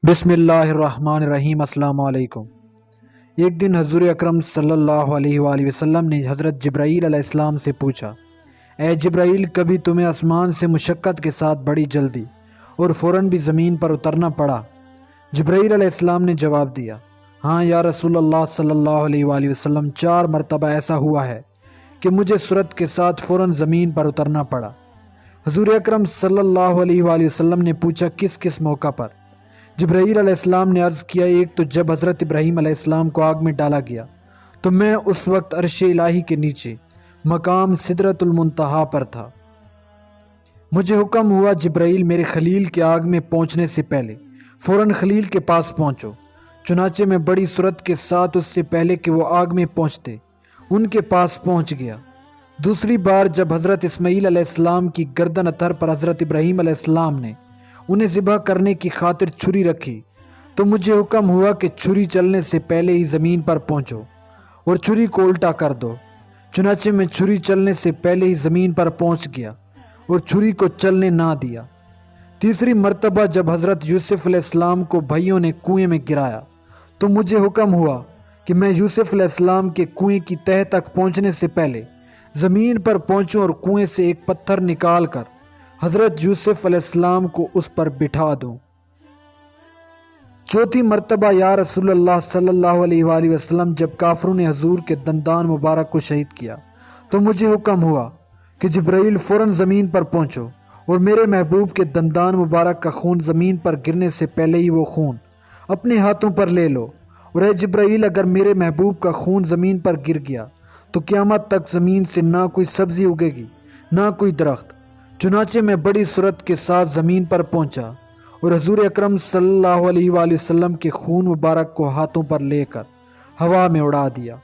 بسم اللہ الرحمن الرحیم۔ السلام علیکم۔ ایک دن حضور اکرم صلی اللہ علیہ وآلہ وسلم نے حضرت جبرائیل علیہ السلام سے پوچھا، اے جبرائیل، کبھی تمہیں آسمان سے مشقت کے ساتھ بڑی جلدی اور فوراً بھی زمین پر اترنا پڑا؟ جبرائیل علیہ السلام نے جواب دیا، ہاں یا رسول اللہ صلی اللہ علیہ وآلہ وسلم، 4 مرتبہ ایسا ہوا ہے کہ مجھے سرعت کے ساتھ فوراً زمین پر اترنا پڑا۔ حضور اکرم صلی اللہ علیہ وآلہ وسلم نے پوچھا، کس کس موقع پر؟ جبرائیل علیہ السلام نے عرض کیا، ایک تو جب حضرت ابراہیم علیہ السلام کو آگ میں ڈالا گیا تو میں اس وقت عرش الہی کے نیچے مقام سدرۃ المنتہا پر تھا۔ مجھے حکم ہوا، جبرائیل، میرے خلیل کے آگ میں پہنچنے سے پہلے فوراً خلیل کے پاس پہنچو۔ چنانچہ میں بڑی سرعت کے ساتھ اس سے پہلے کہ وہ آگ میں پہنچتے ان کے پاس پہنچ گیا۔ دوسری بار جب حضرت اسماعیل علیہ السلام کی گردن اتھر پر حضرت ابراہیم علیہ السلام نے انہیں ذبح کرنے کی خاطر چھری رکھی تو مجھے حکم ہوا کہ چھری چلنے سے پہلے ہی زمین پر پہنچو اور چھری کو الٹا کر دو۔ چنانچہ میں چھری چلنے سے پہلے ہی زمین پر پہنچ گیا اور چھری کو چلنے نہ دیا۔ تیسری مرتبہ جب حضرت یوسف علیہ السلام کو بھائیوں نے کنویں میں گرایا تو مجھے حکم ہوا کہ میں یوسف علیہ السلام کے کنویں کی تہہ تک پہنچنے سے پہلے زمین پر پہنچوں اور کنویں سے ایک پتھر نکال کر حضرت یوسف علیہ السلام کو اس پر بٹھا دوں۔ چوتھی مرتبہ یا رسول اللہ صلی اللہ علیہ وآلہ وسلم، جب کافروں نے حضور کے دندان مبارک کو شہید کیا تو مجھے حکم ہوا کہ جبرائیل، فوراً زمین پر پہنچو اور میرے محبوب کے دندان مبارک کا خون زمین پر گرنے سے پہلے ہی وہ خون اپنے ہاتھوں پر لے لو، اور اے جبرائیل، اگر میرے محبوب کا خون زمین پر گر گیا تو قیامت تک زمین سے نہ کوئی سبزی اگے گی نہ کوئی درخت۔ چنانچہ میں بڑی سرعت کے ساتھ زمین پر پہنچا اور حضور اکرم صلی اللہ علیہ وآلہ وسلم کے خون مبارک کو ہاتھوں پر لے کر ہوا میں اڑا دیا۔